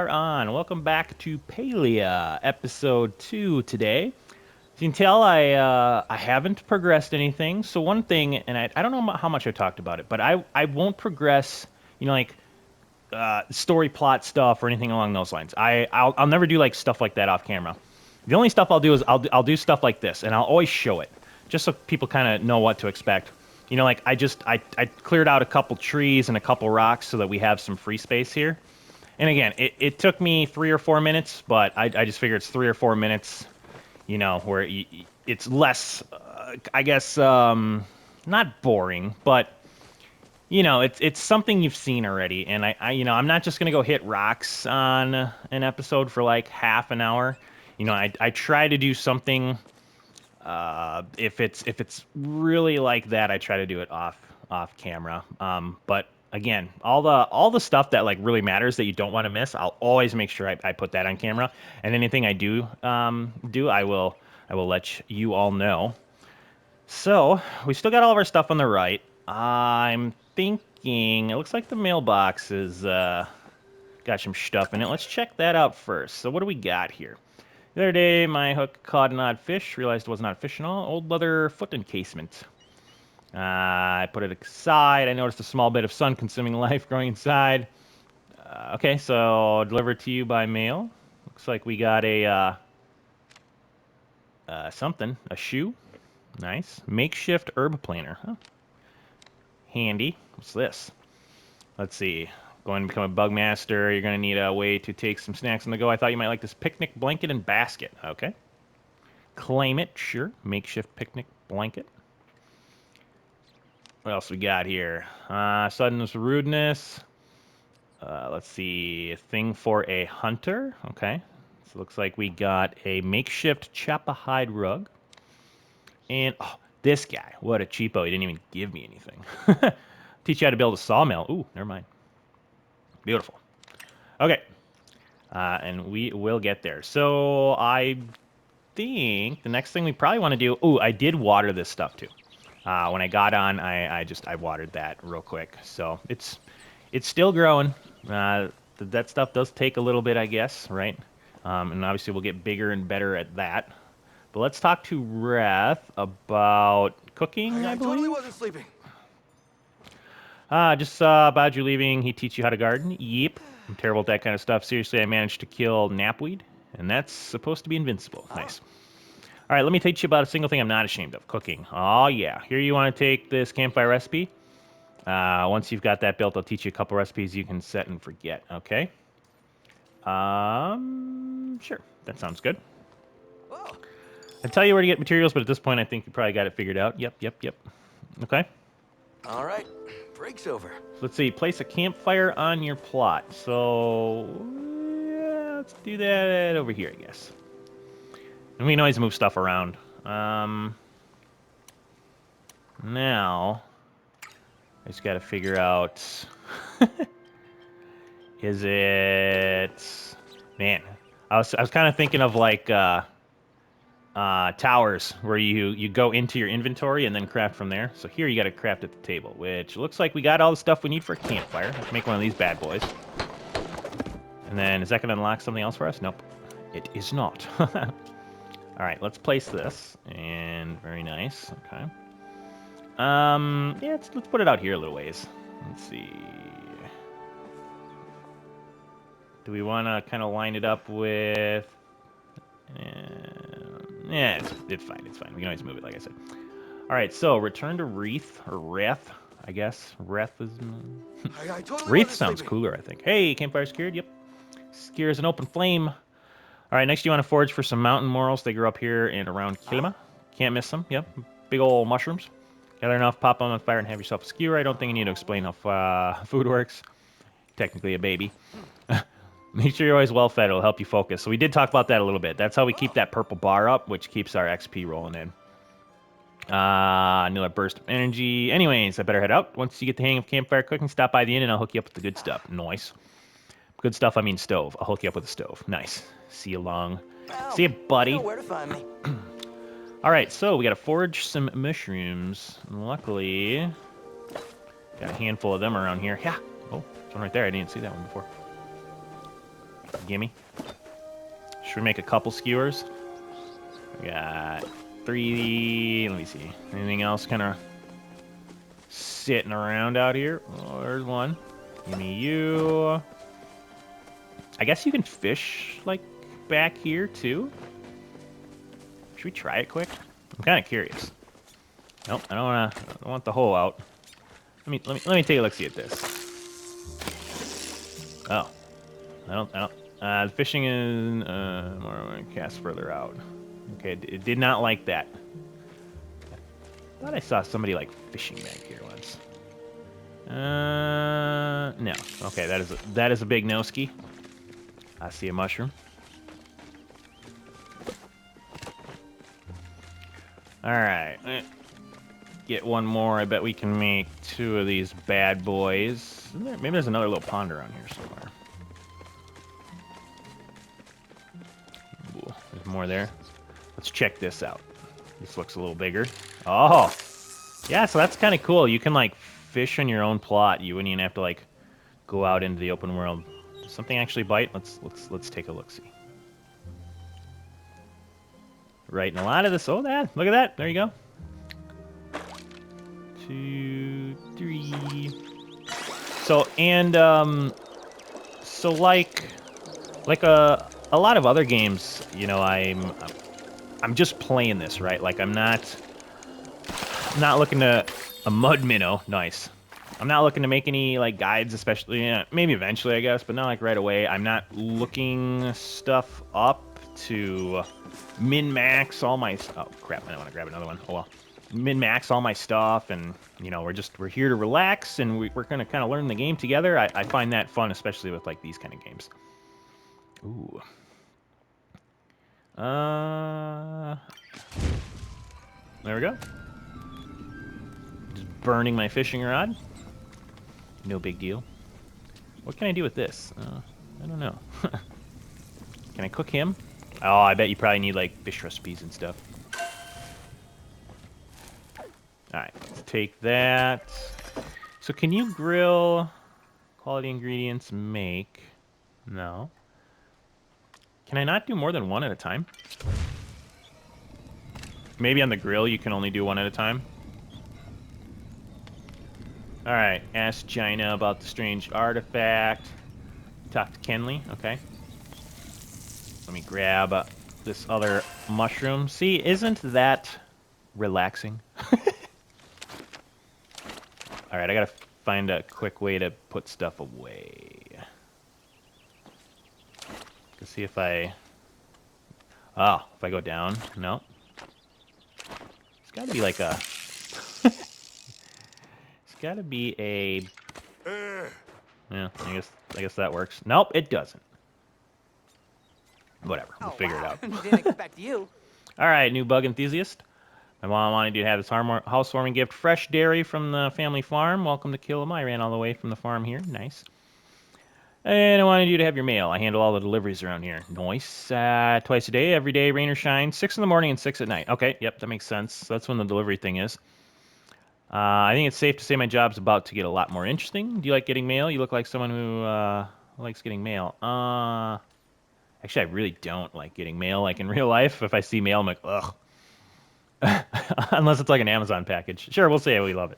are on. Welcome back to Palia, episode 2 today. As you can tell, I haven't progressed anything. So one thing, and I don't know how much I talked about it, but I won't progress, like story plot stuff or anything along those lines. I'll never do like stuff like that off camera. The only stuff I'll do is I'll do stuff like this, and I'll always show it, just so people kind of know what to expect. Like I cleared out a couple trees and a couple rocks so that we have some free space here. And again, it took me 3 or 4 minutes, but I just figure it's 3 or 4 minutes, where it's less, I guess, not boring, but it's something you've seen already. And I'm not just gonna go hit rocks on an episode for like half an hour. I try to do something. If it's really like that, I try to do it off camera. But again, all the stuff that like really matters that you don't want to miss, I'll always make sure I put that on camera. And anything I do I will let you all know. So we still got all of our stuff on the right. I'm thinking it looks like the mailbox is got some stuff in it. Let's check that out first. So what do we got here? The other day, my hook caught an odd fish. Realized it was not a fish at all. Old leather foot encasement. I put it aside. I noticed a small bit of sun-consuming life growing inside. Okay, so delivered to you by mail. Looks like we got a something. A shoe. Nice. Makeshift herb planter. Huh. Handy. What's this? Let's see. Going to become a bug master. You're going to need a way to take some snacks on the go. I thought you might like this picnic blanket and basket. Okay. Claim it. Sure. Makeshift picnic blanket. What else we got here? Suddenness, rudeness. Let's see. A thing for a hunter. Okay. So it looks like we got a makeshift Chappa hide rug. And, oh, this guy. What a cheapo. He didn't even give me anything. Teach you how to build a sawmill. Ooh, never mind. Beautiful. Okay. And we will get there. So I think the next thing we probably want to do... Ooh, I did water this stuff too. When I got on, I watered that real quick. So it's still growing. That stuff does take a little bit, I guess, right? And obviously we'll get bigger and better at that. But let's talk to Wrath about cooking, I believe. Totally wasn't sleeping. Just saw about you leaving. He teach you how to garden? Yep. I'm terrible at that kind of stuff. Seriously, I managed to kill knapweed, and that's supposed to be invincible. Nice. All right, let me teach you about a single thing I'm not ashamed of, cooking. Oh, yeah. Here you want to take this campfire recipe. Once you've got that built, I'll teach you a couple recipes you can set and forget, okay? Sure. That sounds good. Whoa. I'll tell you where to get materials, but at this point, I think you probably got it figured out. Yep. Okay. All right. Break's over. So let's see. Place a campfire on your plot. So, yeah, let's do that over here, I guess. And we can always move stuff around. Now, I just got to figure out... Is it... Man, I was kind of thinking of like towers where you go into your inventory and then craft from there. So here you got to craft at the table, which looks like we got all the stuff we need for a campfire. Let's make one of these bad boys. And then is that going to unlock something else for us? Nope, it is not. All right, let's place this. And very nice. Okay. Yeah, let's put it out here a little ways. Let's see. Do we want to kind of line it up with... yeah, it's fine. We can always move it, like I said. All right, so return to Wreath, or Wrath, I guess. Wrath is... I totally Wreath wasn't sounds sleeping. cooler, I think. Hey, campfire secured, yep. Secure as an open flame. All right, next you want to forage for some mountain morels. They grow up here and around Kilima. Can't miss them, yep. Big old mushrooms. Gather enough, pop them on fire, and have yourself a skewer. I don't think you need to explain how food works. Technically a baby. Make sure you're always well fed. It'll help you focus. So we did talk about that a little bit. That's how we keep that purple bar up, which keeps our XP rolling in. Another burst of energy. Anyways, I better head out. Once you get the hang of campfire cooking, stop by the inn and I'll hook you up with the good stuff. Nice. Good stuff, I mean stove. I'll hook you up with a stove. Nice. See you long. Wow. See you, buddy. You know where to find me. All right, so we got to forage some mushrooms. Luckily, got a handful of them around here. Yeah. Oh, there's one right there. I didn't see that one before. Gimme. Should we make a couple skewers? We got 3. Let me see. Anything else kind of sitting around out here? Oh, there's one. Give me you. I guess you can fish, like, back here, too. Should we try it quick? I'm kind of curious. Nope, I don't want the hole out. Let me take a look see at this. Oh. I don't the fishing is more cast further out. Okay, it did not like that. I thought I saw somebody like fishing back here once. No. Okay, that is a big no-ski. I see a mushroom. All right. Get one more. I bet we can make 2 of these bad boys. Maybe there's another little pond around here somewhere. Ooh, there's more there. Let's check this out. This looks a little bigger. Oh, yeah. So that's kind of cool. You can like fish on your own plot. You wouldn't even have to like go out into the open world. Does something actually bite? Let's take a look. See. Right, and a lot of this. Oh, that. Look at that. There you go. 2, 3. So so like a lot of other games, you know, I'm just playing this, right? Like I'm not looking to a mud minnow. Nice. I'm not looking to make any like guides, especially maybe eventually, I guess, but not like right away. I'm not looking stuff up to min-max all my. Oh crap! I don't want to grab another one. Oh well. Min-max all my stuff, and you know we're here to relax, and we're gonna kind of learn the game together. I find that fun, especially with like these kind of games. Ooh. There we go. Just burning my fishing rod. No big deal. What can I do with this? I don't know. Can I cook him? Oh, I bet you probably need like fish recipes and stuff. Alright, let's take that. So can you grill quality ingredients make? No. Can I not do more than one at a time? Maybe on the grill you can only do one at a time. Alright, ask China about the strange artifact. Talk to Kenley, okay. Let me grab this other mushroom. See, isn't that relaxing? Alright, I gotta find a quick way to put stuff away. Let's see if I... Oh, if I go down. No. It's gotta be like a... It's gotta be a... Yeah, I guess that works. Nope, it doesn't. Whatever, we'll figure it out. Didn't expect you. Alright, new bug enthusiast. My mom wanted you to have this housewarming gift. Fresh dairy from the family farm. Welcome to Kilima. I ran all the way from the farm here. Nice. And I wanted you to have your mail. I handle all the deliveries around here. Nice. Twice a day, every day, rain or shine. 6 in the morning and 6 at night. Okay, yep, that makes sense. So that's when the delivery thing is. I think it's safe to say my job's about to get a lot more interesting. Do you like getting mail? You look like someone who likes getting mail. Actually, I really don't like getting mail. Like in real life, if I see mail, I'm like, ugh. Unless it's like an Amazon package. Sure, we'll say we love it.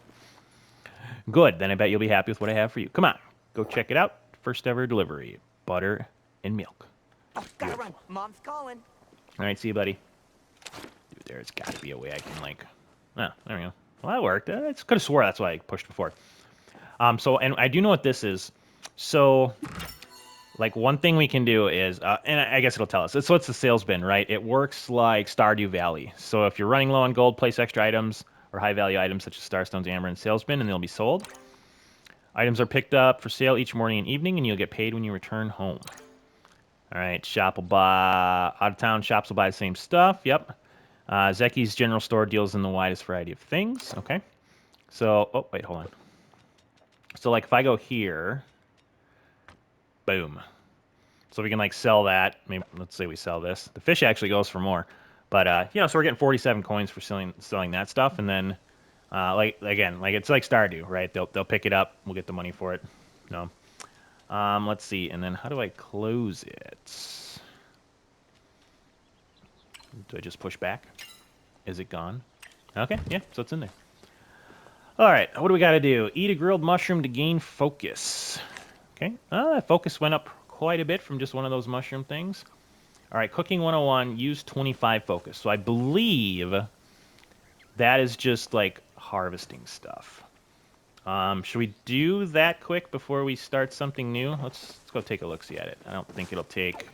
Good, then I bet you'll be happy with what I have for you. Come on, go check it out. First ever delivery. Butter and milk. Oh, gotta run. Mom's calling. All right, see you, buddy. Dude, there's got to be a way I can, like... Oh, there we go. Well, that worked. I could have swore that's why I pushed before. So, and I do know what this is. So... Like, one thing we can do is, and I guess it'll tell us. So it's the sales bin, right? It works like Stardew Valley. So if you're running low on gold, place extra items or high-value items such as starstones, amber, and sales bin, and they'll be sold. Items are picked up for sale each morning and evening, and you'll get paid when you return home. All right, shop will buy... Out-of-town shops will buy the same stuff. Yep. Zeki's general store deals in the widest variety of things. Okay. So, oh, wait, hold on. So, like, if I go here... Boom. So we can like sell that. Maybe let's say we sell this. The fish actually goes for more, but you know, so we're getting 47 coins for selling that stuff, and then like again, like it's like Stardew, right? They'll pick it up. We'll get the money for it. No. Let's see. And then how do I close it? Do I just push back? Is it gone? Okay, yeah, so it's in there. All right, what do we got to do? Eat a grilled mushroom to gain focus. Okay, that focus went up quite a bit from just one of those mushroom things. All right, cooking 101, use 25 focus. So I believe that is just like harvesting stuff. Should we do that quick before we start something new? Let's go take a look-see at it. I don't think it'll take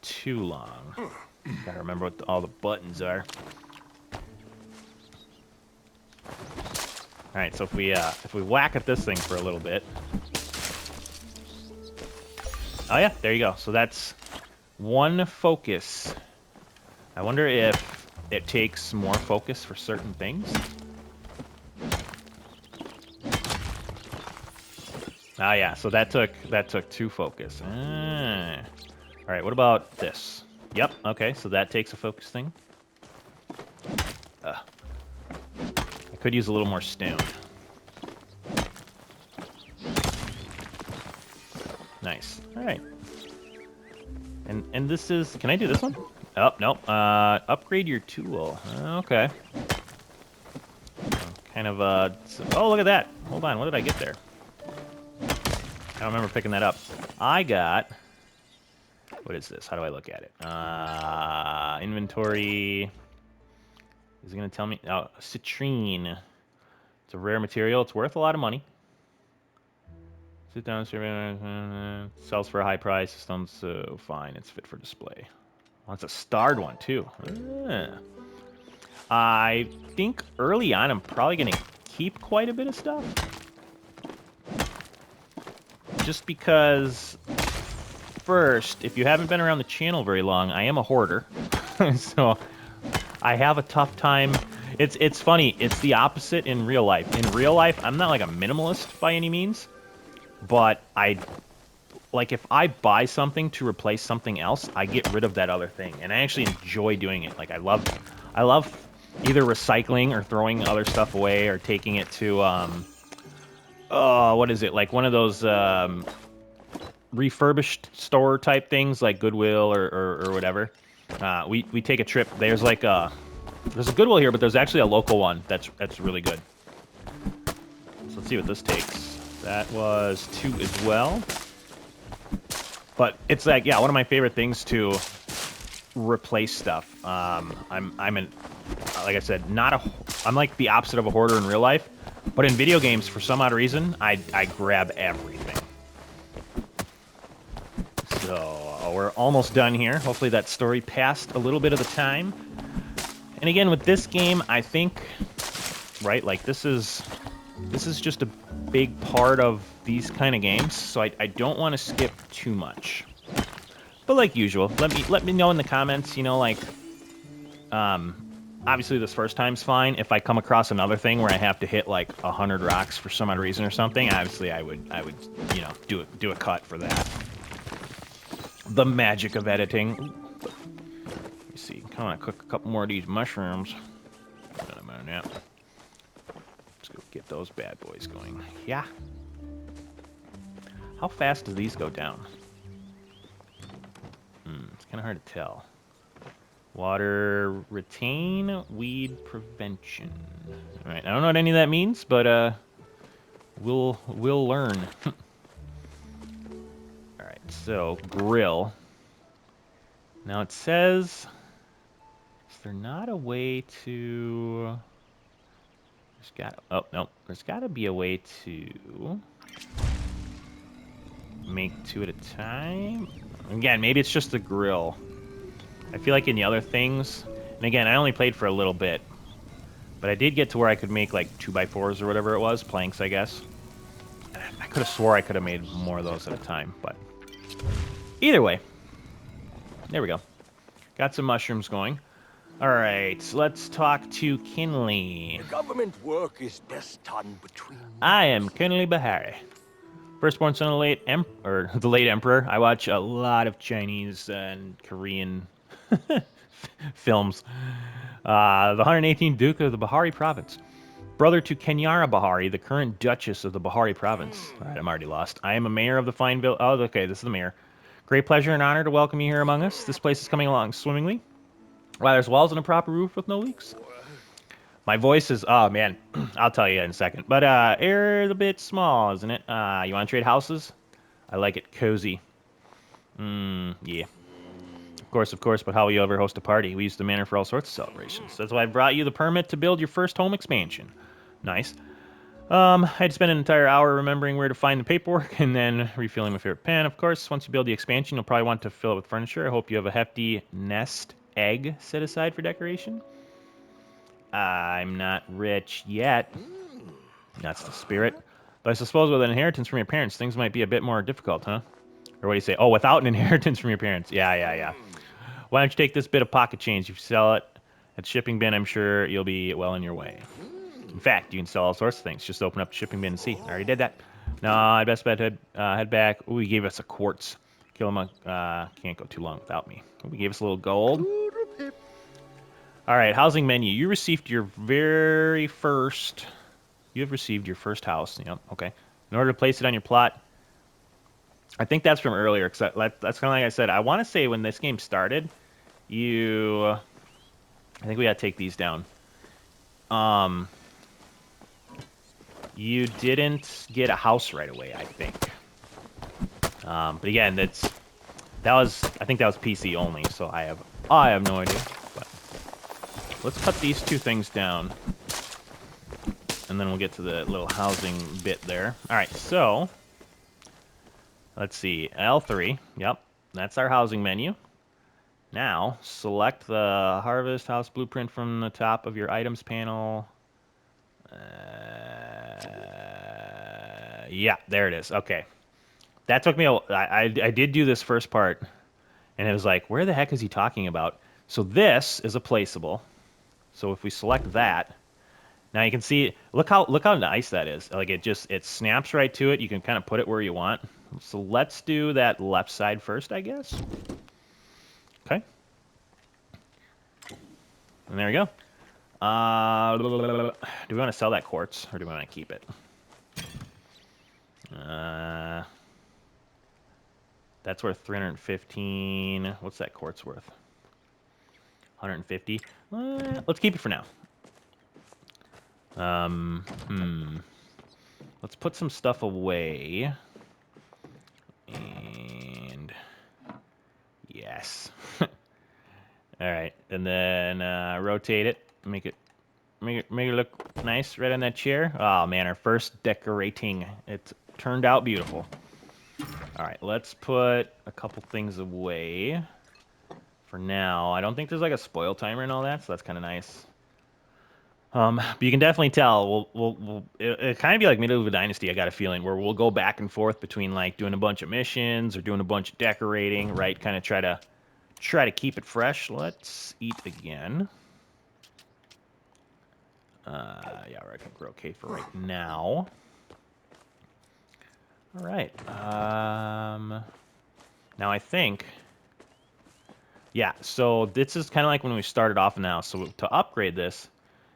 too long. Gotta remember what all the buttons are. All right, so if we whack at this thing for a little bit. Oh yeah, there you go. So that's one focus. I wonder if it takes more focus for certain things. Ah, yeah. So that took 2 focus. Ah. All right. What about this? Yep. Okay. So that takes a focus thing. I could use a little more stone. Nice. All right. And this is. Can I do this one? Oh no. Upgrade your tool. Okay. Kind of. Oh, look at that. Hold on. What did I get there? I don't remember picking that up. I got... What is this? How do I look at it? Inventory... Is it going to tell me? Oh, citrine. It's a rare material. It's worth a lot of money. Sit down, sells for a high price. Systems so fine. It's fit for display. Oh, it's a starred one, too. I think early on I'm probably going to keep quite a bit of stuff. Just because, first, if you haven't been around the channel very long, I am a hoarder. So I have a tough time. It's funny. It's the opposite in real life. In real life, I'm not like a minimalist by any means, but like if I buy something to replace something else, I get rid of that other thing, and I actually enjoy doing it. Like I love either recycling or throwing other stuff away or taking it to oh, what is it? Like one of those refurbished store type things, like Goodwill or whatever. We take a trip. There's like there's a Goodwill here, but there's actually a local one that's really good. So let's see what this takes. That was 2 as well. But it's like, yeah, one of my favorite things to replace stuff. I'm like I said, I'm like the opposite of a hoarder in real life. But in video games, for some odd reason, I grab everything. So we're almost done here. Hopefully that story passed a little bit of the time. And again, with this game, I think, right, like this is just a big part of these kind of games. So I don't want to skip too much. But like usual, let me know in the comments. You know, like, obviously this first time's fine. If I come across another thing where I have to hit like 100 rocks for some odd reason or something, obviously I would you know do a cut for that. The magic of editing. Let me see. I want to cook a couple more of these mushrooms. Yeah. Let's go get those bad boys going. Yeah. How fast do these go down? It's kind of hard to tell. Water retain, weed prevention. All right, I don't know what any of that means, but we'll learn. All right, so grill. Now it says, is there not a way to? There's got to be a way to make 2 at a time. Again, maybe it's just the grill. I feel like in the other things, and again, I only played for a little bit, but I did get to where I could make like 2x4s or whatever it was, planks, I guess. I could have swore I could have made more of those at a time, but either way, there we go. Got some mushrooms going. All right, so let's talk to Kinley. The government work is best done between. I am Kinley Bahari, firstborn son of the late emperor. I watch a lot of Chinese and Korean films. The 118th Duke of the Bahari Province. Brother to Kenyara Bahari, the current Duchess of the Bahari province. All right, I'm already lost. I am a mayor of the fine village. Oh, okay, this is the mayor. Great pleasure and honor to welcome you here among us. This place is coming along swimmingly. Wow, there's walls and a proper roof with no leaks. My voice is, oh man, I'll tell you in a second. But air is a bit small, isn't it? You want to trade houses? I like it cozy. Yeah. Of course, but how will you ever host a party? We use the manor for all sorts of celebrations. That's why I brought you the permit to build your first home expansion. Nice. I'd spend an entire hour remembering where to find the paperwork and then refilling my favorite pen. Of course, once you build the expansion, you'll probably want to fill it with furniture. I hope you have a hefty nest egg set aside for decoration. I'm not rich yet. That's the spirit. But I suppose with an inheritance from your parents, things might be a bit more difficult, huh? Or what do you say? Oh, without an inheritance from your parents. Yeah. Why don't you take this bit of pocket change? If you sell it at the shipping bin, I'm sure you'll be well on your way. In fact, you can sell all sorts of things. Just open up the shipping bin and see. I already did that. No, I'd best bet head back. Ooh, he gave us a quartz. Kilima can't go too long without me. Ooh, he gave us a little gold. All right, housing menu. You received your very first... You have received your first house. Yep, okay. In order to place it on your plot... I think that's from earlier, because that's kind of like I said. I want to say when this game started, I think we got to take these down. You didn't get a house right away, I think. But again, I think that was PC only, so I have no idea. But let's cut these two things down, and then we'll get to the little housing bit there. All right, so let's see, L3. Yep, that's our housing menu. Now select the Harvest House blueprint from the top of your items panel. Yeah, there it is. Okay. That took me I did do this first part, and it was like, where the heck is he talking about? So this is a placeable. So if we select that, now you can see, look how nice that is. Like it snaps right to it. You can kind of put it where you want. So let's do that left side first, I guess. Okay. And there we go. Do we want to sell that quartz, or do we want to keep it? That's worth 315. What's that quartz worth? 150. Let's keep it for now. Let's put some stuff away. And yes. All right, and then rotate it. Make it look nice right on that chair. Oh man, our first decorating. It turned out beautiful. All right, let's put a couple things away for now. I don't think there's like a spoil timer and all that, so that's kind of nice. But you can definitely tell it'll kind of be like Middle of a Dynasty. I got a feeling where we'll go back and forth between like doing a bunch of missions or doing a bunch of decorating, right? Kind of try to keep it fresh. Let's eat again. Yeah, I think we're okay for right now. All right. Now I think, yeah. So this is kind of like when we started off now. So to upgrade this,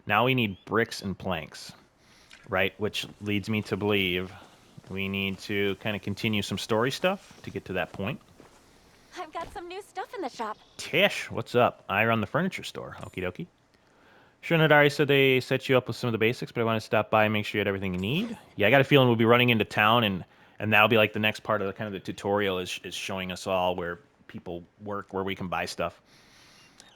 now we need bricks and planks, right? Which leads me to believe we need to kind of continue some story stuff to get to that point. I've got some new stuff in the shop. Tish, what's up? I run the furniture store. Okie dokie. Shunadari said they set you up with some of the basics, but I want to stop by and make sure you had everything you need. Yeah, I got a feeling we'll be running into town, and that'll be like the next part of the kind of the tutorial is showing us all where people work, where we can buy stuff.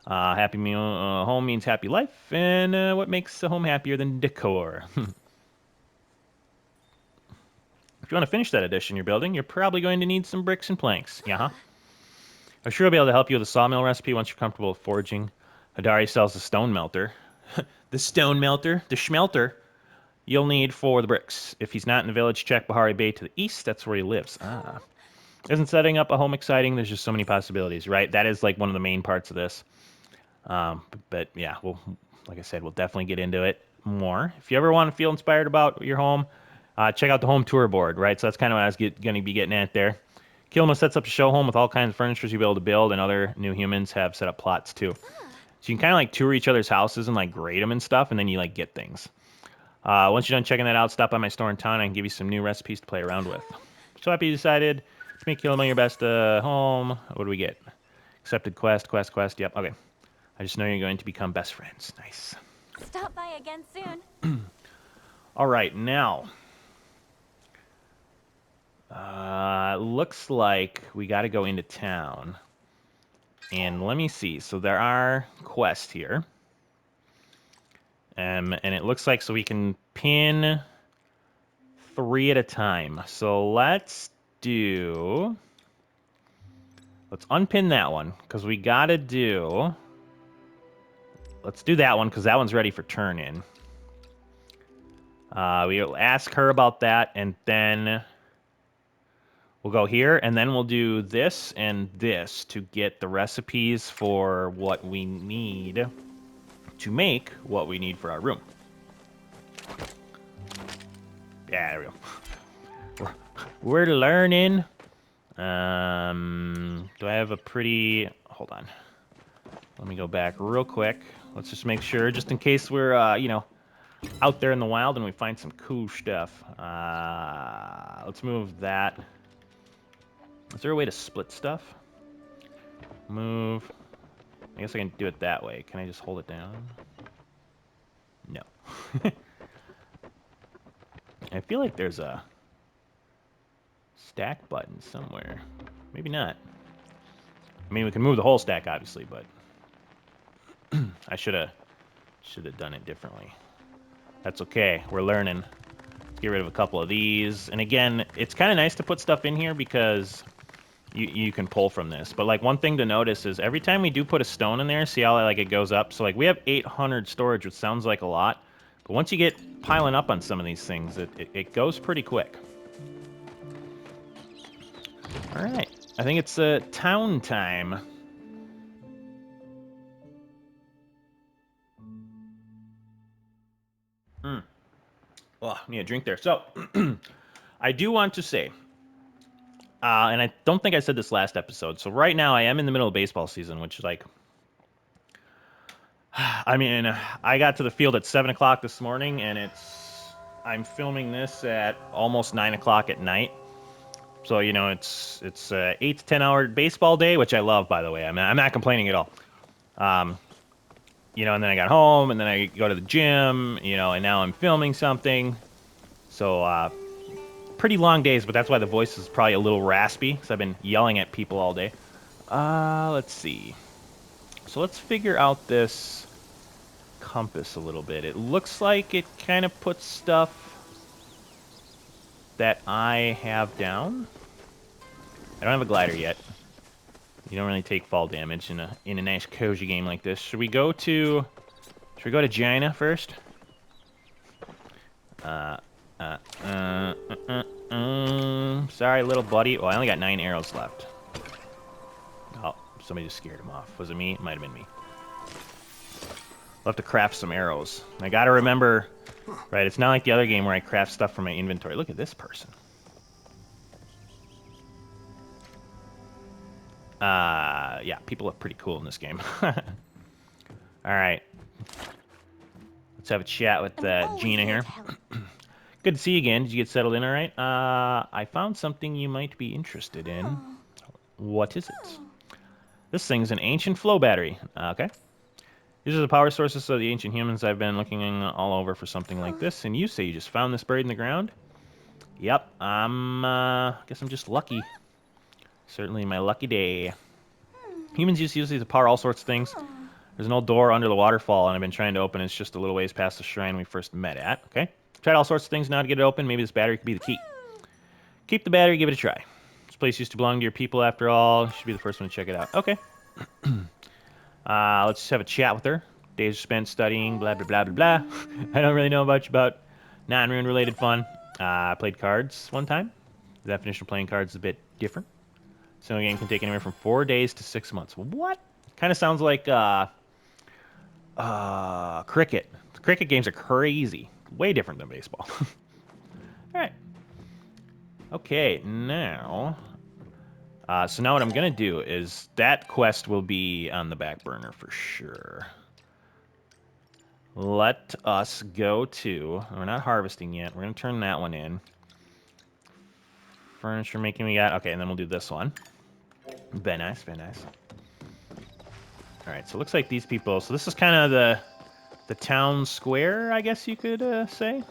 Happy meal, home means happy life, and what makes a home happier than decor? If you want to finish that addition you're building, you're probably going to need some bricks and planks. Yeah, huh? I'm sure I'll be able to help you with a sawmill recipe once you're comfortable with foraging. Hadari sells the stone melter. The stone melter, the schmelter, you'll need for the bricks. If he's not in the village, check Bahari Bay to the east. That's where he lives. Ah. Isn't setting up a home exciting? There's just so many possibilities, right? That is like one of the main parts of this. But yeah, like I said, we'll definitely get into it more. If you ever want to feel inspired about your home, check out the home tour board, right? So that's kind of what I was going to be getting at there. Kilima sets up a show home with all kinds of furniture you'll be able to build, and other new humans have set up plots too. So you can kind of like tour each other's houses and like grade them and stuff, and then you like get things. Once you're done checking that out, stop by my store in town. I can give you some new recipes to play around with. So happy you decided to make Kilima your best home. What do we get? Accepted quest. Yep, okay. I just know you're going to become best friends. Nice. Stop by again soon. All right, now. Looks like we got to go into town. And let me see. So there are quests here. And it looks like so we can pin 3 at a time. So let's unpin that one, because we got to do... Let's do that one, because that one's ready for turn-in. We'll ask her about that, and then we'll go here, and then we'll do this and this to get the recipes for what we need to make what we need for our room. Yeah, there we go. We're learning. Do I have a pretty... Hold on. Let me go back real quick. Let's just make sure, just in case we're, you know, out there in the wild and we find some cool stuff. Let's move that. Is there a way to split stuff? Move. I guess I can do it that way. Can I just hold it down? No. I feel like there's a stack button somewhere. Maybe not. I mean, we can move the whole stack, obviously, but I should have done it differently. That's okay. We're learning. Let's get rid of a couple of these. And again, it's kind of nice to put stuff in here because you can pull from this. But like one thing to notice is every time we do put a stone in there, see how like it goes up? So like we have 800 storage, which sounds like a lot. But once you get piling up on some of these things, it goes pretty quick. All right. I think it's town time. Oh, I need a drink there. So, I do want to say, and I don't think I said this last episode. So right now I am in the middle of baseball season, which is like, I mean, I got to the field at 7 o'clock this morning, and I'm filming this at almost 9 o'clock at night. So, you know, it's 8 to 10 hour baseball day, which I love, by the way. I mean, I'm not complaining at all. You know, and then I got home, and then I go to the gym, you know, and now I'm filming something. So, pretty long days, but that's why the voice is probably a little raspy, because I've been yelling at people all day. Let's see. So let's figure out this compass a little bit. It looks like it kind of puts stuff that I have down. I don't have a glider yet. You don't really take fall damage in a nice cozy game like this. Should we go to Gina first? Sorry, little buddy. Oh, I only got 9 arrows left. Oh, somebody just scared him off. Was it me? It might have been me. I'll have to craft some arrows. I gotta remember, right, it's not like the other game where I craft stuff from my inventory. Look at this person. Yeah, people look pretty cool in this game. Alright. Let's have a chat with Gina here. Good to see you again. Did you get settled in all right? I found something you might be interested in. What is it? This thing's an ancient flow battery. Okay. These are the power sources of the ancient humans. I've been looking all over for something like this, and you say you just found this buried in the ground? Yep, guess I'm just lucky. Certainly my lucky day. Humans use these to power all sorts of things. There's an old door under the waterfall, and I've been trying to open it. It's just a little ways past the shrine we first met at. Okay. Tried all sorts of things now to get it open. Maybe this battery could be the key. Keep the battery, give it a try. This place used to belong to your people after all. You should be the first one to check it out. Okay. Let's just have a chat with her. Days spent studying, blah, blah, blah, blah, blah. I don't really know much about non-rune related fun. I played cards one time. The definition of playing cards is a bit different. So a game can take anywhere from 4 days to 6 months. What? Kind of sounds like cricket. Cricket games are crazy. Way different than baseball. All right. Okay, now... so now what I'm going to do is that quest will be on the back burner for sure. let us go to... We're not harvesting yet. We're going to turn that one in. Furniture making we got... Okay, and then we'll do this one. Very nice, very nice. Alright, so it looks like these people... So this is kind of the town square, I guess you could say.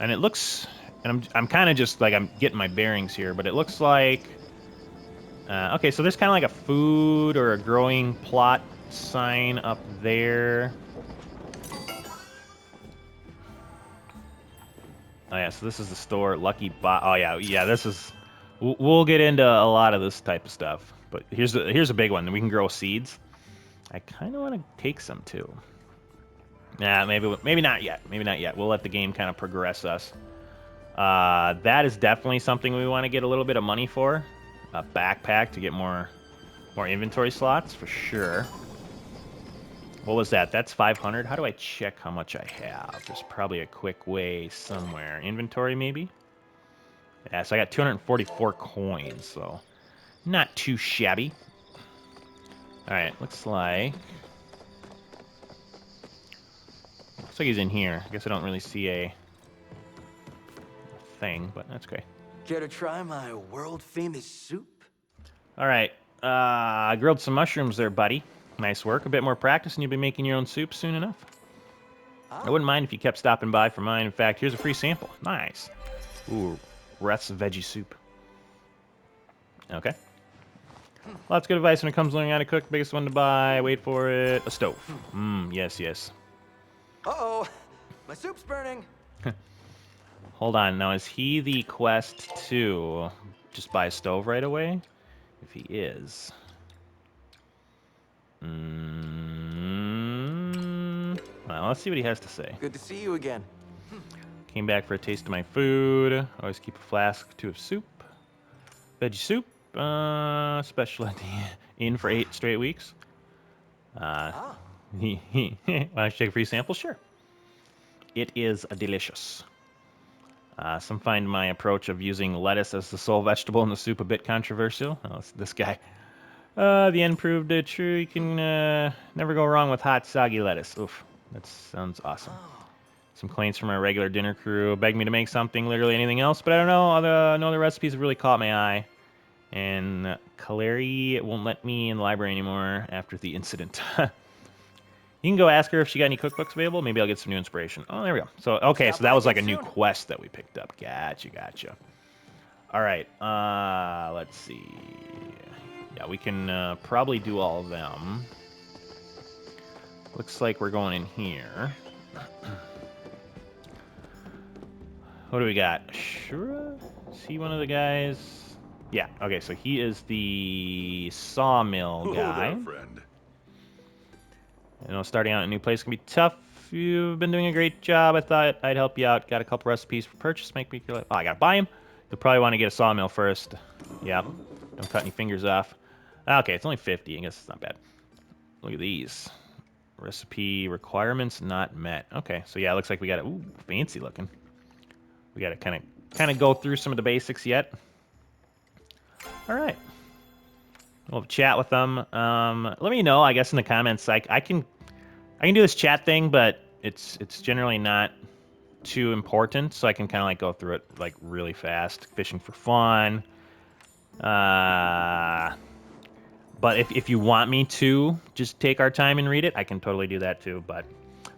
And it looks... And I'm kind of just, like, I'm getting my bearings here, but it looks like... okay, so there's kind of like a food or a growing plot sign up there. Oh, yeah, so this is the store, Lucky Bot. Oh, yeah, this is... We'll get into a lot of this type of stuff. But here's a big one. We can grow seeds. I kind of want to take some, too. Nah, maybe not yet. Maybe not yet. We'll let the game kind of progress us. That is definitely something we want to get a little bit of money for. A backpack to get more inventory slots, for sure. What was that? That's 500. How do I check how much I have? There's probably a quick way somewhere. Inventory, maybe? Yeah, so I got 244 coins, so not too shabby. Alright, looks like he's in here. I guess I don't really see a thing, but that's okay. Care to try my world-famous soup? Alright, I grilled some mushrooms there, buddy. Nice work. A bit more practice and you'll be making your own soup soon enough. I wouldn't mind if you kept stopping by for mine. In fact, here's a free sample. Nice. Ooh, Reth's veggie soup. Okay. Lots of good advice when it comes to learning how to cook. Biggest one to buy. Wait for it. A stove. Yes, yes. Uh-oh, my soup's burning. Hold on. Now, is he the quest to just buy a stove right away? If he is... Well, let's see what he has to say. Good to see you again. Came back for a taste of my food. Always keep a flask or two of soup. Veggie soup. Special at the inn for 8 straight weeks. Want to take a free sample? Sure. It is delicious. Some find my approach of using lettuce as the sole vegetable in the soup a bit controversial. Oh, this guy. The end proved true. You can never go wrong with hot, soggy lettuce. Oof, that sounds awesome. Some complaints from our regular dinner crew begged me to make something, literally anything else, but I don't know. No other recipes have really caught my eye. And Kaleri won't let me in the library anymore after the incident. You can go ask her if she got any cookbooks available. Maybe I'll get some new inspiration. Oh, there we go. So, okay, so that was like a new quest that we picked up. Gotcha. All right, let's see. Yeah, we can probably do all of them. Looks like we're going in here. What do we got? Shura? Is he one of the guys? Yeah, okay, so he is the Sawmill guy. Hello there, friend. You know, starting out in a new place can be tough. You've been doing a great job. I thought I'd help you out. Got a couple recipes for purchase. Make me feel like, oh, I gotta buy him. You'll probably want to get a sawmill first. Yep. Don't cut any fingers off. Okay, it's only 50. I guess it's not bad. Look at these. Recipe requirements not met. Okay, so yeah, it looks like we got it. Ooh, fancy looking. We got to kind of go through some of the basics yet. All right. We'll have a chat with them. Let me know, I guess, in the comments. I can do this chat thing, but it's generally not too important, so I can kind of like go through it like really fast. Fishing for fun. But if you want me to just take our time and read it, I can totally do that too. But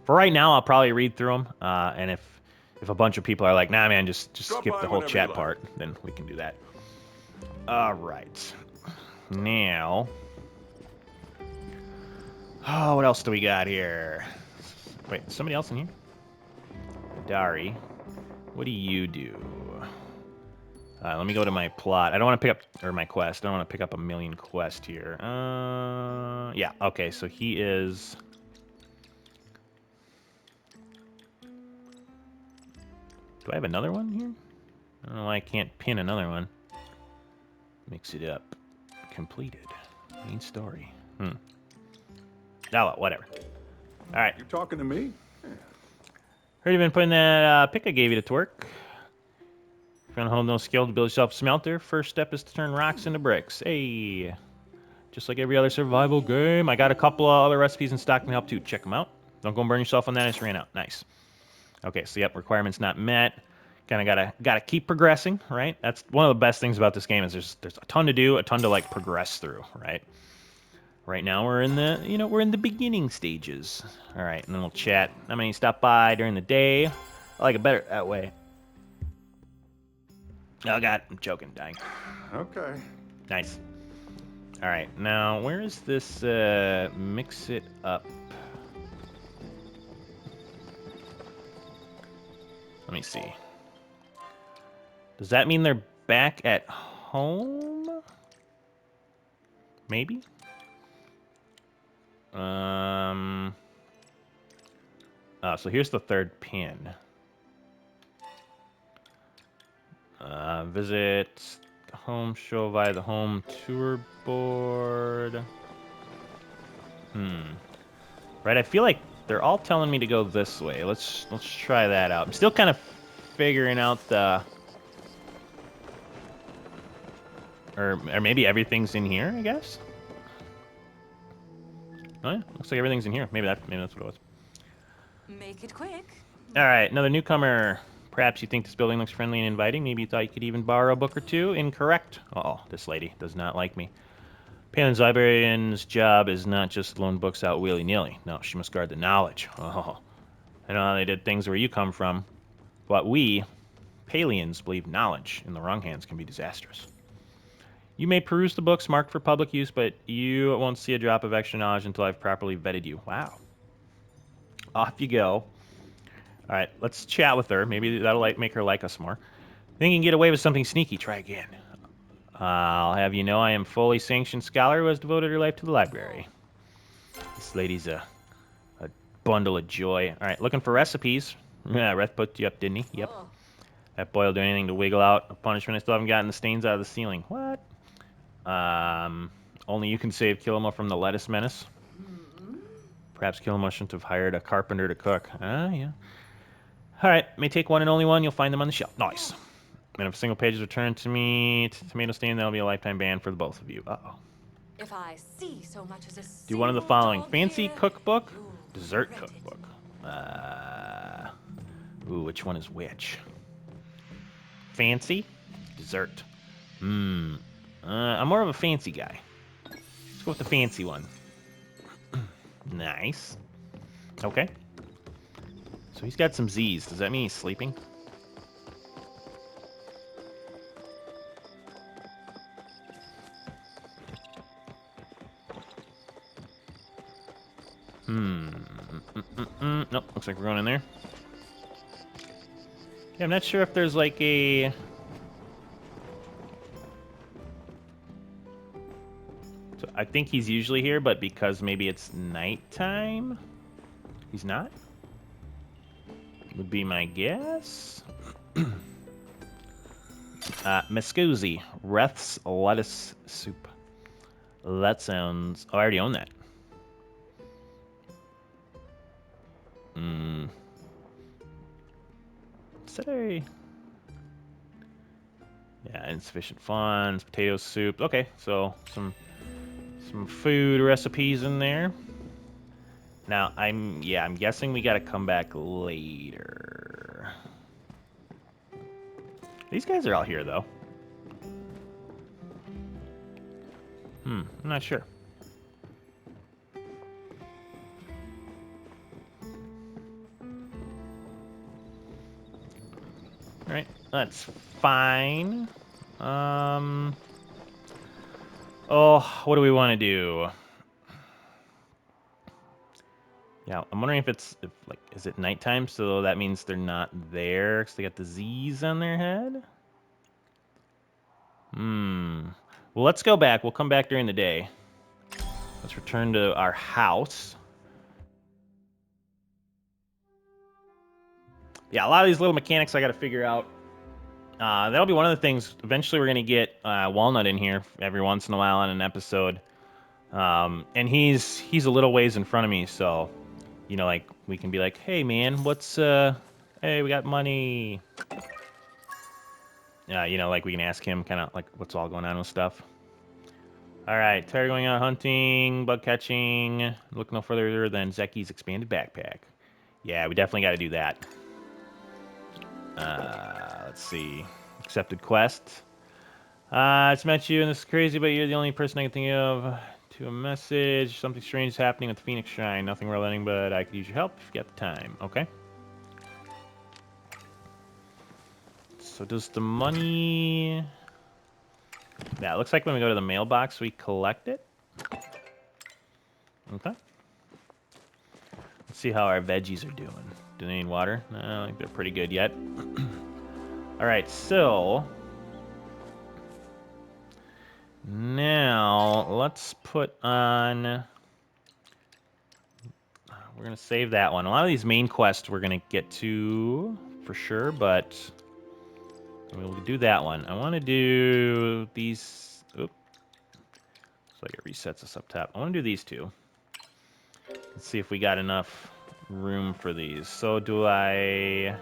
for right now, I'll probably read through them. And if a bunch of people are like, nah, man, just skip the whole chat part, then we can do that. All right. Now, oh, what else do we got here? Wait, is somebody else in here? Dari, what do you do? Let me go to my plot. I don't want to pick up, or my quest. I don't want to pick up a million quests here. Yeah, okay, so he is... Do I have another one here? I don't know why I can't pin another one. Mix it up. Completed. Main story. Oh, well, whatever. All right. You talking to me? Heard you've been putting that pick I gave you to work. If you're gonna hold no skill to build yourself a smelter, first step is to turn rocks into bricks. Hey, just like every other survival game, I got a couple of other recipes in stock to help too. Check them out. Don't go and burn yourself on that. I just ran out. Nice. Okay, so yep, requirements not met. Kind of gotta keep progressing, right? That's one of the best things about this game is there's a ton to do, a ton to like progress through, right? Right now we're in the beginning stages. All right, and then we'll chat. How many stop by during the day? I like it better that way. Oh god, I'm choking, dying. Okay. Nice. All right, now where is this? Mix it up. Let me see. Does that mean they're back at home? Maybe. So here's the third pin. Visit home show via the home tour board. Right, I feel like they're all telling me to go this way. Let's try that out. I'm still kind of figuring out the... Or maybe everything's in here, I guess? Oh yeah, looks like everything's in here. Maybe that's what it was. Make it quick. All right, another newcomer. Perhaps you think this building looks friendly and inviting. Maybe you thought you could even borrow a book or two. Incorrect. Uh-oh, this lady does not like me. Palin's librarian's job is not just to loan books out willy-nilly. No, she must guard the knowledge. Oh, I know how they did things where you come from, but we, Palians, believe knowledge in the wrong hands can be disastrous. You may peruse the books marked for public use, but you won't see a drop of extra knowledge until I've properly vetted you. Wow. Off you go. All right, let's chat with her. Maybe that'll make her like us more. Think you can get away with something sneaky? Try again. I'll have you know I am a fully sanctioned scholar who has devoted her life to the library. This lady's a bundle of joy. All right, looking for recipes. Yeah, Reth put you up, didn't he? Yep. That boy will do anything to wiggle out a punishment. I still haven't gotten the stains out of the ceiling. What? Only you can save Kilima from the lettuce menace. Perhaps Kilima shouldn't have hired a carpenter to cook. Yeah. All right, may take one and only one. You'll find them on the shelf. Nice. And if a single page is returned to me, tomato stain, that'll be a lifetime ban for the both of you. Uh-oh. If I see so much as a Do one of the single following. dog Fancy here, cookbook, you'll dessert regret it. cookbook. Which one is which? Fancy, dessert. I'm more of a fancy guy. Let's go with the fancy one. Nice. Okay. So he's got some Z's. Does that mean he's sleeping? Nope, looks like we're going in there. Yeah, I'm not sure if there's like a... So I think he's usually here, but because maybe it's nighttime, he's not? Would be my guess. Mescusi, Reth's lettuce soup. That sounds... Oh, I already own that. Said I... Yeah, insufficient funds, potato soup. Okay, so some food recipes in there. Now, I'm guessing we gotta come back later. These guys are all here, though. I'm not sure. Alright, that's fine. Oh, what do we want to do? Yeah, I'm wondering if is it nighttime? So that means they're not there because they got the Z's on their head? Well, let's go back. We'll come back during the day. Let's return to our house. Yeah, a lot of these little mechanics I got to figure out. That'll be one of the things. Eventually, we're going to get Walnut in here every once in a while on an episode. And he's a little ways in front of me, so, you know, like, we can be like, hey, man, hey, we got money. You know, like, we can ask him kind of, like, what's all going on with stuff. All right, tired of going out hunting, bug catching. Look no further than Zeki's expanded backpack. Yeah, we definitely got to do that. Let's see. Accepted quest. I just met you, and this is crazy, but you're the only person I can think of. To a message. Something strange is happening with the Phoenix Shrine. Nothing relating, but I could use your help if you got the time. Okay. So does the money... Yeah, it looks like when we go to the mailbox, we collect it. Okay. Let's see how our veggies are doing. Do they need water? No, I don't think they're pretty good yet. All right, so... Now, let's put on... We're going to save that one. A lot of these main quests we're going to get to for sure, but we'll do that one. I want to do these... Oop. Looks like it resets us up top. I want to do these two. Let's see if we got enough room for these. So do I...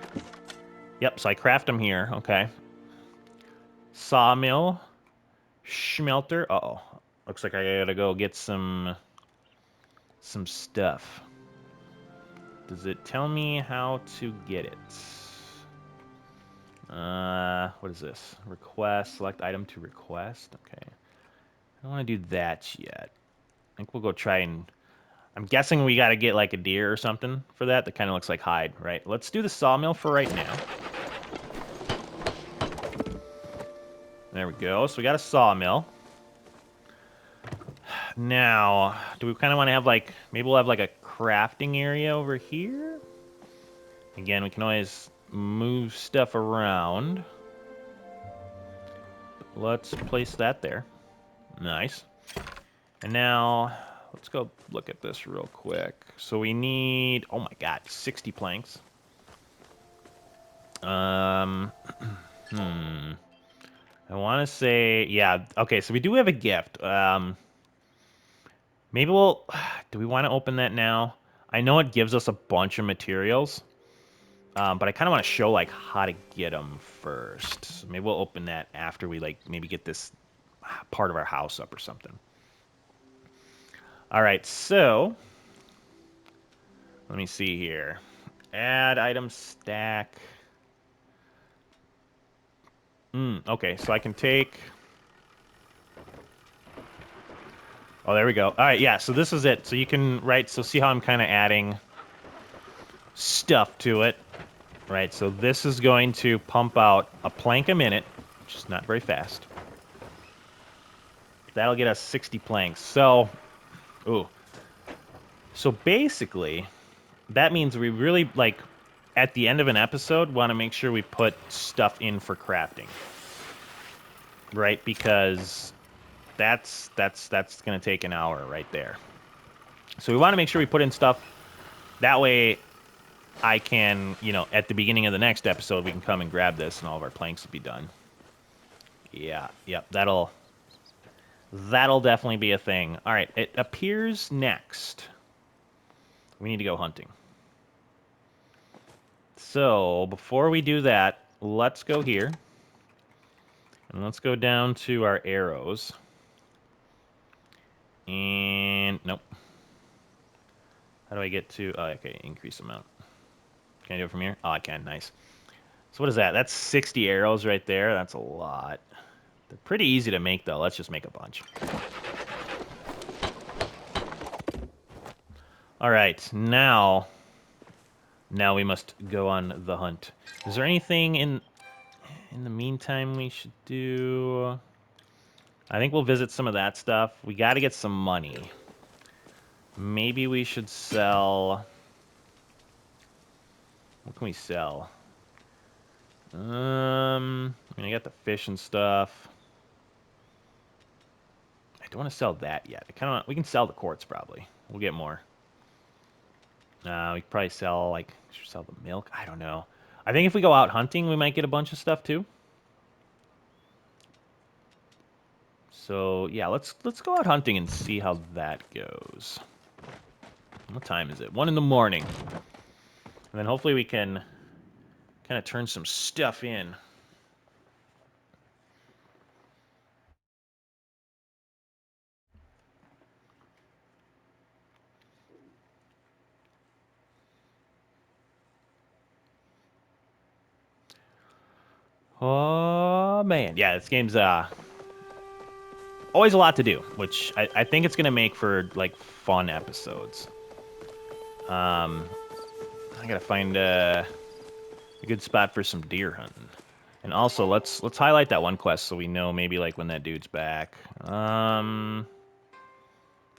Yep, so I craft them here. Okay. Sawmill. Schmelter. Uh-oh. Looks like I gotta go get some stuff. Does it tell me how to get it? What is this? Request, select item to request. Okay. I don't want to do that yet. I think we'll go try and... I'm guessing we got to get like a deer or something for that. That kind of looks like hide, right? Let's do the sawmill for right now. There we go. So we got a sawmill. Now, do we kind of want to have like... Maybe we'll have like a crafting area over here? Again, we can always move stuff around. Let's place that there. Nice. And now, let's go look at this real quick. So we need, oh my god, 60 planks. I want to say, yeah, okay, so we do have a gift. Maybe we'll, do we want to open that now? I know it gives us a bunch of materials. But I kind of want to show, like, how to get them first. So maybe we'll open that after we, like, maybe get this part of our house up or something. All right, so let me see here. Add item stack. Okay, so I can take... Oh, there we go. All right, yeah, so this is it. So you can, right, so see how I'm kind of adding stuff to it. Right, so this is going to pump out a plank a minute, which is not very fast. That'll get us 60 planks. So, ooh. So basically, that means we really, like, at the end of an episode, want to make sure we put stuff in for crafting. Right, because that's going to take an hour right there. So we want to make sure we put in stuff. That way, I can, you know, at the beginning of the next episode, we can come and grab this and all of our planks will be done. Yeah, yep, that'll definitely be a thing. All right, it appears next. We need to go hunting. So, before we do that, let's go here. And let's go down to our arrows. And, nope. How do I get to, oh, okay, increase amount. Can I do it from here? Oh, I can, nice. So what is that? That's 60 arrows right there. That's a lot. They're pretty easy to make, though. Let's just make a bunch. All right, now we must go on the hunt. Is there anything in the meantime we should do? I think we'll visit some of that stuff. We got to get some money. Maybe we should sell... What can we sell? I mean, I got the fish and stuff. I don't want to sell that yet. We can sell the quartz probably. We'll get more. We could probably sell, like, should we sell the milk? I don't know. I think if we go out hunting, we might get a bunch of stuff too. So yeah, let's go out hunting and see how that goes. What time is it? 1 in the morning. And then hopefully we can kind of turn some stuff in. Oh, man. Yeah, this game's always a lot to do, which I think it's going to make for, like, fun episodes. I got to find a good spot for some deer hunting. And also, let's highlight that one quest so we know maybe, like, when that dude's back. So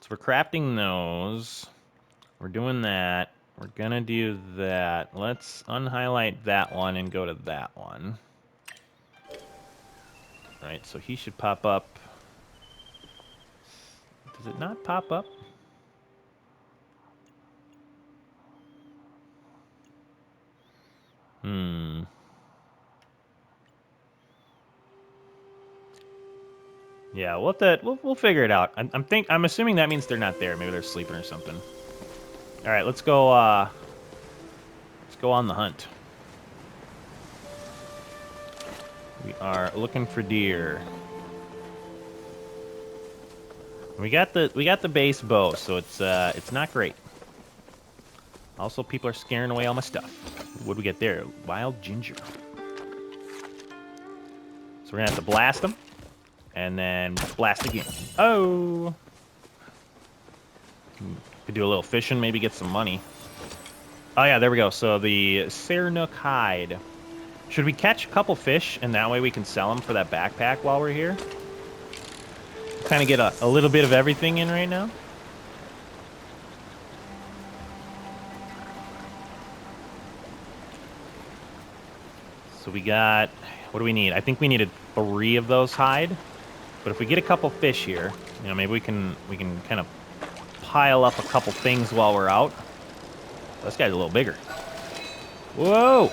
we're crafting those. We're doing that. We're going to do that. Let's unhighlight that one and go to that one. Right, so he should pop up. Does it not pop up? Yeah, we'll figure it out. I'm assuming that means they're not there. Maybe they're sleeping or something. All right, let's go on the hunt. We are looking for deer. We got the base bow, so it's not great. Also, people are scaring away all my stuff. What do we get there? Wild ginger. So we're gonna have to blast them, and then blast again. Oh, could do a little fishing, maybe get some money. Oh yeah, there we go. So the Sarnook hide. Should we catch a couple fish, and that way we can sell them for that backpack while we're here? Kind of get a little bit of everything in right now. So we got, what do we need? I think we needed 3 of those hide. But if we get a couple fish here, you know, maybe we can kind of pile up a couple things while we're out. This guy's a little bigger. Whoa!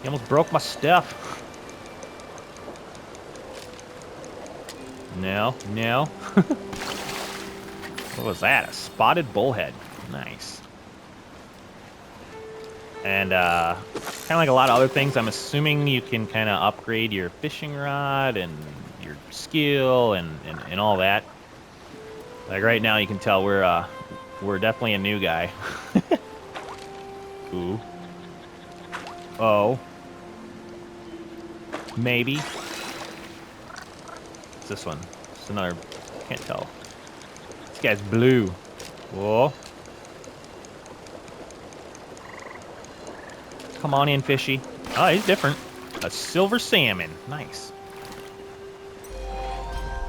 He almost broke my stuff. No. What was that? A spotted bullhead. Nice. And kind of like a lot of other things, I'm assuming you can kind of upgrade your fishing rod and your skill and all that. Like right now, you can tell we're definitely a new guy. Ooh. Oh. Maybe. What's this one? It's another. Can't tell. This guy's blue. Whoa. Come on in, fishy. Oh, he's different. A silver salmon. Nice.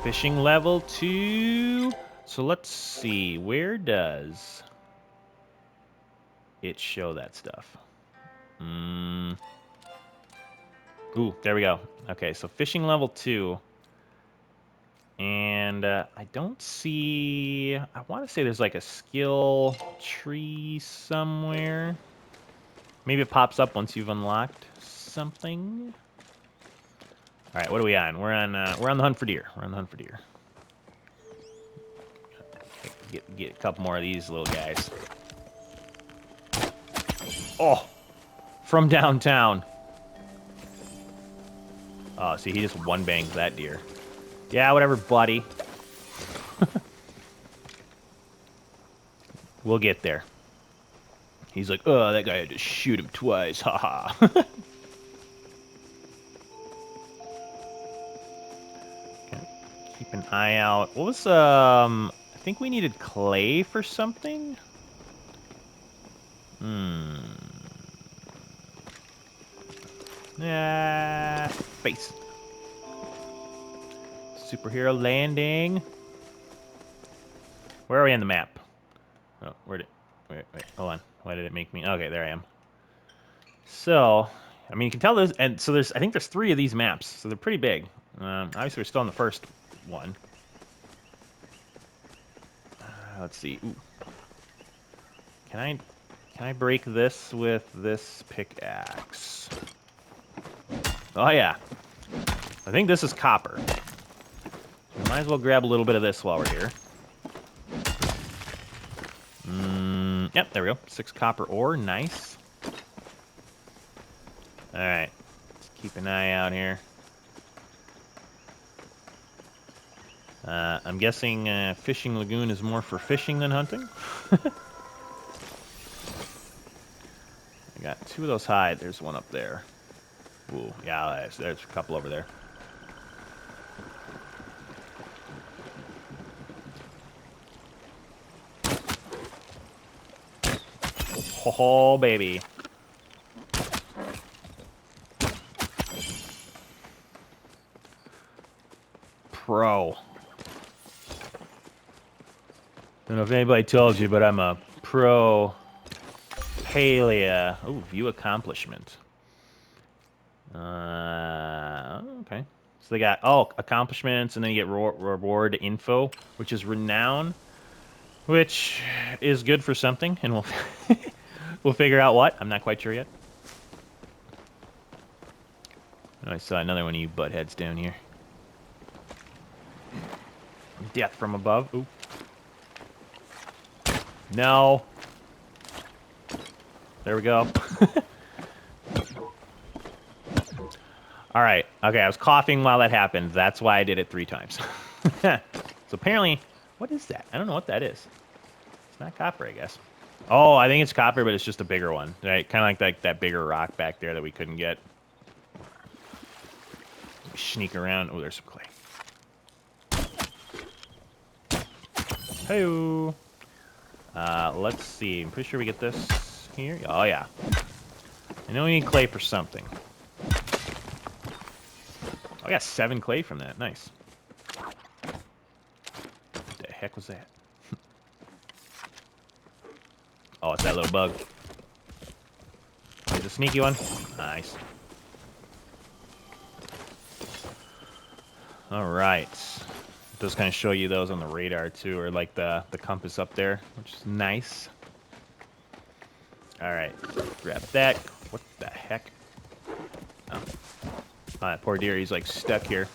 Fishing level 2. So let's see. Where does it show that stuff? Ooh, there we go. Okay, so fishing level 2. And I don't see... I want to say there's like a skill tree somewhere. Maybe it pops up once you've unlocked something. All right, what are we on? We're on the hunt for deer. We're on the hunt for deer. Get a couple more of these little guys. Oh, from downtown. Oh, see, he just one bangs that deer. Yeah, whatever, buddy. We'll get there. He's like, oh, that guy had to shoot him twice. Haha. Okay. Keep an eye out. What was, I think we needed clay for something? Yeah, face. Superhero landing. Where are we on the map? Oh, wait, hold on. Why did it make me? Okay, there I am. So, I mean, you can tell this, and so I think there's 3 of these maps, so they're pretty big. Obviously, we're still on the first one. Let's see. Ooh. Can I break this with this pickaxe? Oh yeah. I think this is copper. We might as well grab a little bit of this while we're here. Yep, there we go. 6 copper ore, nice. All right, let's keep an eye out here. I'm guessing Fishing Lagoon is more for fishing than hunting. I got 2 of those hide. There's one up there. Ooh, yeah, there's a couple over there. Oh, baby. Pro. Don't know if anybody told you, but I'm a pro Palia. Oh, view accomplishment. Okay. So they got, accomplishments, and then you get reward info, which is renown, which is good for something, and we'll we'll figure out what. I'm not quite sure yet. Oh, I saw another one of you buttheads down here. Death from above. Ooh. No. There we go. All right. Okay, I was coughing while that happened. That's why I did it 3 times. So apparently, what is that? I don't know what that is. It's not copper, I guess. Oh, I think it's copper, but it's just a bigger one. Right? Kind of like that bigger rock back there that we couldn't get. Sneak around. Oh, there's some clay. Hey-o. Let's see. I'm pretty sure we get this here. Oh, yeah. I know we need clay for something. Oh, I got 7 clay from that. Nice. What the heck was that? Oh, it's that little bug. There's a sneaky one. Nice. All right. It does kind of show you those on the radar, too, or like the compass up there, which is nice. All right. Grab that. What the heck? Oh. That poor deer, he's like stuck here.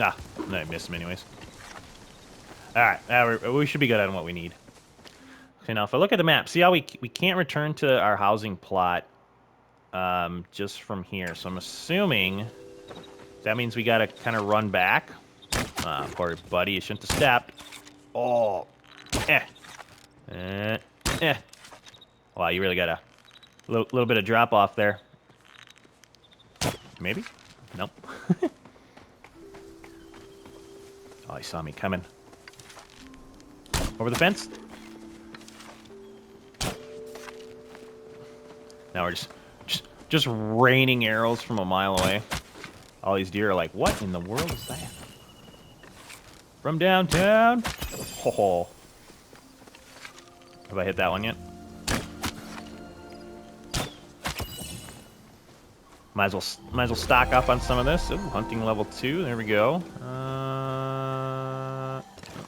Ah, no, I missed him anyways. Alright, we should be good on what we need. Okay, now if I look at the map, see how we can't return to our housing plot just from here. So I'm assuming that means we gotta kind of run back. Poor buddy, you shouldn't have stepped. Oh, Wow, you really got a little bit of drop off there. Maybe? Nope. Oh, he saw me coming. Over the fence? Now we're just raining arrows from a mile away. All these deer are like, what in the world is that? From downtown? Oh. Have I hit that one yet? Might as well stock up on some of this. Ooh, hunting level 2. There we go.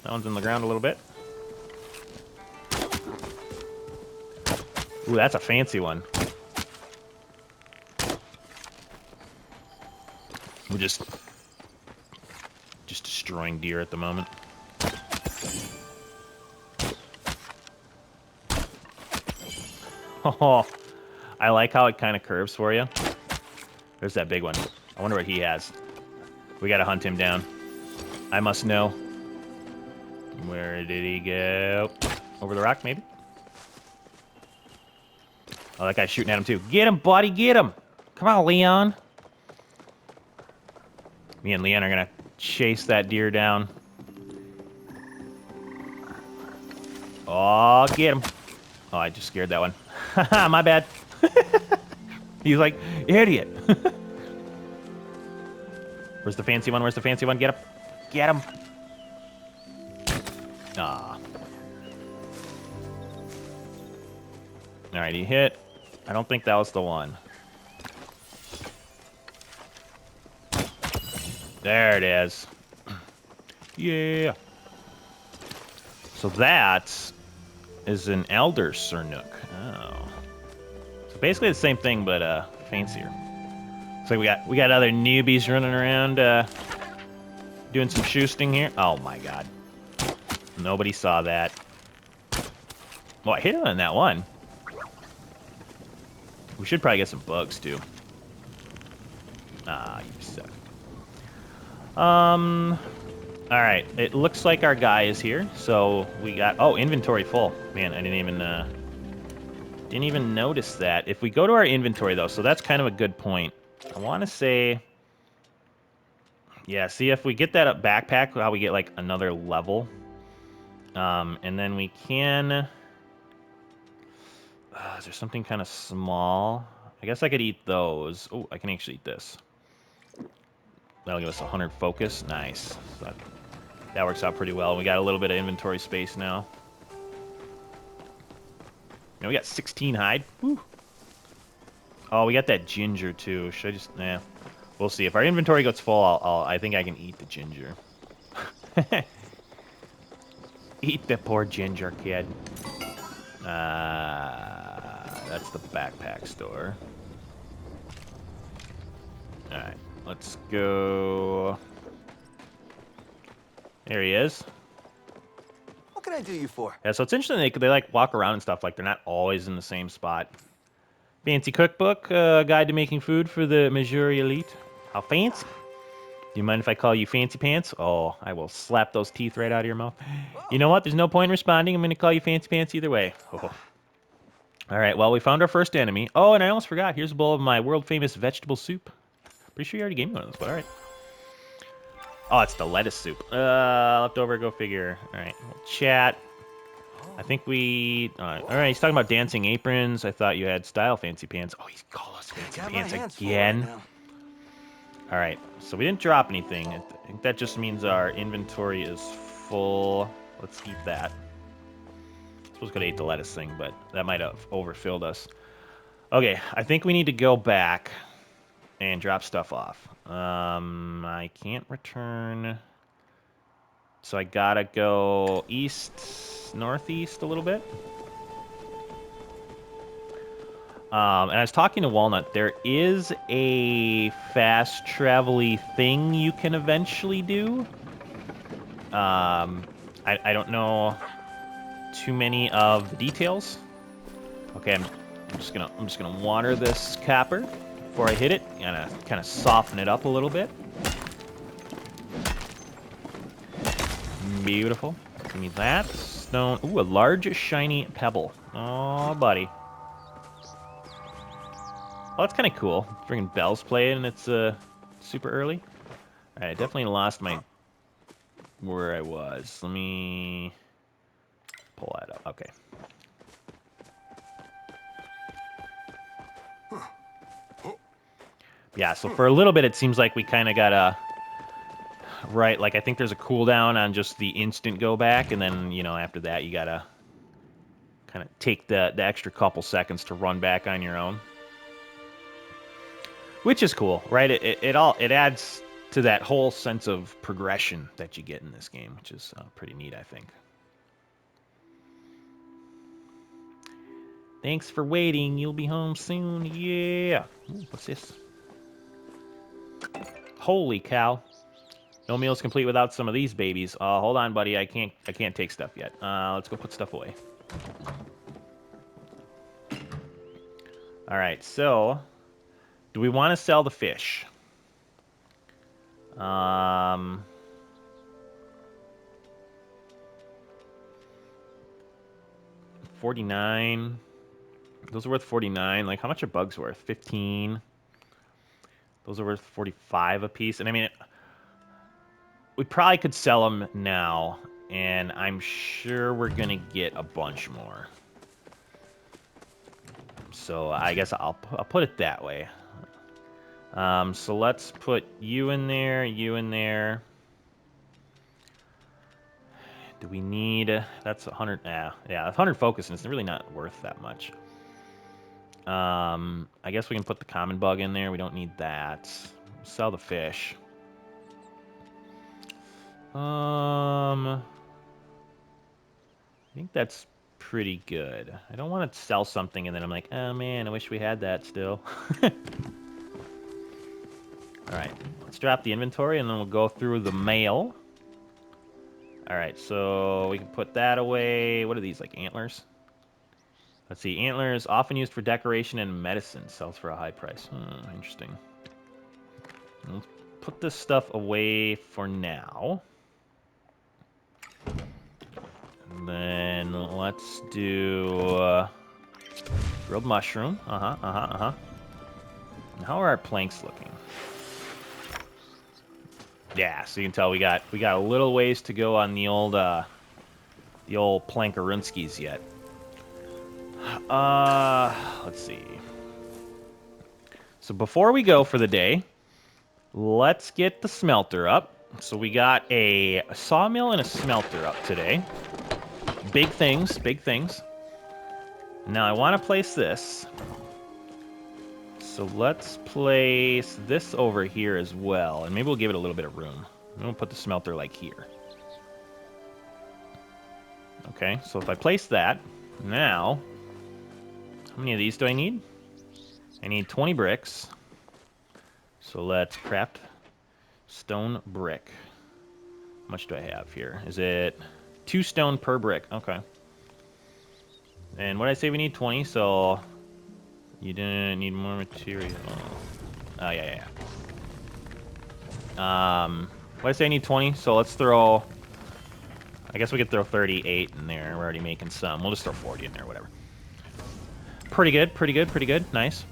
That one's in the ground a little bit. Ooh, that's a fancy one. We're just destroying deer at the moment. Oh, I like how it kind of curves for you. There's that big one. I wonder what he has. We gotta hunt him down. I must know. Where did he go? Over the rock, maybe? Oh, that guy's shooting at him, too. Get him, buddy, get him! Come on, Leon. Me and Leon are gonna chase that deer down. Oh, get him. Oh, I just scared that one. Haha, my bad. He's like, idiot. Where's the fancy one? Where's the fancy one? Get him. Get him. Ah. Alright, he hit. I don't think that was the one. There it is. Yeah. So that is an elder sernuk. Oh. So basically the same thing, but fancier. So we got other newbies running around doing some shoosting here. Oh my god. Nobody saw that. Oh, I hit him on that one. We should probably get some bugs too. Ah, you suck. Alright, it looks like our guy is here. So we got, oh, inventory full. Man, I didn't Didn't even notice that. If we go to our inventory, though, so that's kind of a good point. I want to say... Yeah, see, if we get that backpack, how we get, like, another level. And then we can... is there something kind of small? I guess I could eat those. Oh, I can actually eat this. That'll give us 100 focus. Nice. So that works out pretty well. We got a little bit of inventory space now. We got 16 hide. Woo. Oh, we got that ginger, too. Should I just... Nah. We'll see. If our inventory gets full, I think I can eat the ginger. Eat the poor ginger, kid. That's the backpack store. Alright, let's go... There he is. What can I do you for? Yeah, so it's interesting they like walk around and stuff, like they're not always in the same spot. Fancy cookbook, guide to making food for the Missouri elite. How fancy? Do you mind if I call you Fancy Pants? Oh, I will slap those teeth right out of your mouth. You know what? There's no point in responding. I'm going to call you Fancy Pants either way. Oh. All right, well, we found our first enemy. Oh, and I almost forgot. Here's a bowl of my world-famous vegetable soup. Pretty sure you already gave me one of those, but all right. Oh, it's the lettuce soup. Leftover, go figure. All right, we'll chat. I think we... All right, he's talking about dancing aprons. I thought you had style Fancy Pants. Oh, he's called us Fancy Got my Pants hands full again. right now. All right, so we didn't drop anything. I think that just means our inventory is full. Let's eat that. I suppose we could have ate the lettuce thing, but that might have overfilled us. Okay, I think we need to go back and drop stuff off. I can't return. So I gotta go east, northeast a little bit. And I was talking to Walnut. There is a fast travel-y thing you can eventually do. I don't know too many of the details. Okay, I'm just gonna water this copper before I hit it. Gonna kind of soften it up a little bit. Beautiful. Give me that stone. Ooh, a large shiny pebble. Oh, buddy. Oh, that's kind of cool. Bringing bells playing, and it's super early. All right, I definitely lost my where I was. Let me pull that up. Okay. Yeah, so for a little bit, it seems like we kind of gotta right. Like I think there's a cooldown on just the instant go back, and then after that you gotta kind of take the extra couple seconds to run back on your own. Which is cool, right? It adds to that whole sense of progression that you get in this game, which is pretty neat, I think. Thanks for waiting. You'll be home soon. Yeah. Ooh, what's this? Holy cow! No meal's complete without some of these babies. Hold on, buddy. I can't take stuff yet. Let's go put stuff away. All right. So. Do we want to sell the fish? 49. Those are worth 49. Like, how much are bugs worth? 15. Those are worth 45 a piece. And I mean, we probably could sell them now, and I'm sure we're gonna get a bunch more. So I guess I'll put it that way. So let's put you in there, you in there. Do we need... That's 100... Yeah, 100 focus, and it's really not worth that much. I guess we can put the common bug in there. We don't need that. Sell the fish. I think that's pretty good. I don't want to sell something and then I'm like, oh man, I wish we had that still. Alright, let's drop the inventory and then we'll go through the mail. Alright, so we can put that away. What are these, like antlers? Let's see, antlers, often used for decoration and medicine, sells for a high price. Interesting. Let's put this stuff away for now. And then let's do Grilled mushroom. And how are our planks looking? Yeah, so you can tell we got a little ways to go on the old plankarunskis yet. Let's see. So before we go for the day, let's get the smelter up. So we got a sawmill and a smelter up today. Big things, big things. Now I want to place this. So let's place this over here as well, and maybe we'll give it a little bit of room. We'll put the smelter like here. Okay, so if I place that, now, how many of these do I need? I need 20 bricks. So let's craft stone brick. How much do I have here? Is it 2 stone per brick? Okay. And what did I say we need? 20, so you didn't need more material. Oh, yeah. What did I say I need? 20, so let's throw, I guess we could throw 38 in there. We're already making some. We'll just throw 40 in there, whatever. Pretty good. Nice.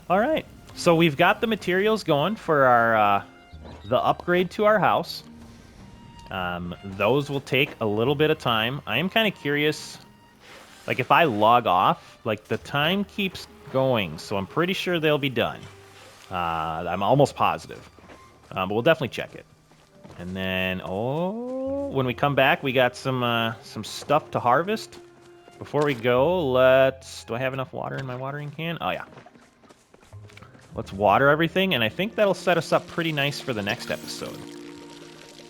All right. So we've got the materials going for our the upgrade to our house. Those will take a little bit of time. I am kind of curious, like if I log off, like the time keeps going, so I'm pretty sure they'll be done. I'm almost positive. But we'll definitely check it. And then, when we come back, we got some stuff to harvest. Before we go, do I have enough water in my watering can? Oh, yeah. Let's water everything, and I think that'll set us up pretty nice for the next episode.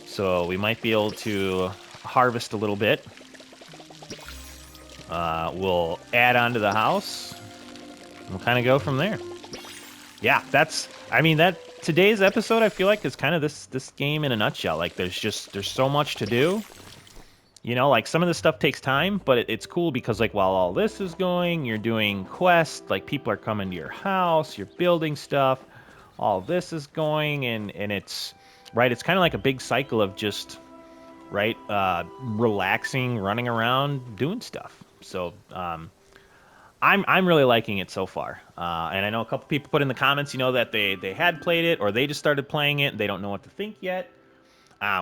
So we might be able to harvest a little bit. We'll add on to the house. We'll kind of go from there. Yeah, today's episode, I feel like, is kind of this game in a nutshell. Like, there's so much to do. You know, like, some of this stuff takes time, but it's cool because, like, while all this is going, you're doing quests, like, people are coming to your house, you're building stuff, all this is going, and it's, right, it's kind of like a big cycle of just, right, relaxing, running around, doing stuff. So, I'm really liking it so far. And I know a couple people put in the comments, you know, that they had played it, or they just started playing it, and they don't know what to think yet,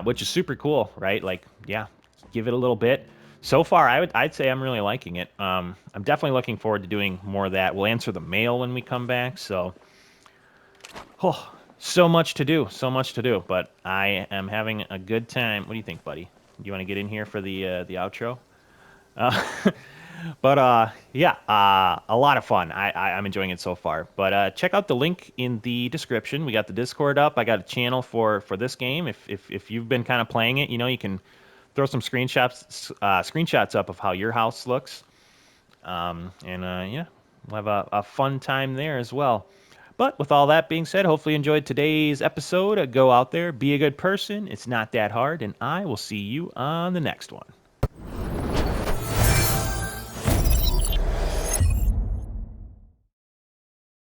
which is super cool, right? Like, yeah. Give it a little bit. So far, I'd say I'm really liking it. I'm definitely looking forward to doing more of that. We'll answer the mail when we come back. So, so much to do, But I am having a good time. What do you think, buddy? Do you want to get in here for the outro? Yeah, a lot of fun. I'm enjoying it so far. But check out the link in the description. We got the Discord up. I got a channel for this game. If you've been kind of playing it, you know, you can throw some screenshots up of how your house looks. Yeah, we'll have a fun time there as well. But with all that being said, hopefully you enjoyed today's episode. Go out there, be a good person. It's not that hard, and I will see you on the next one.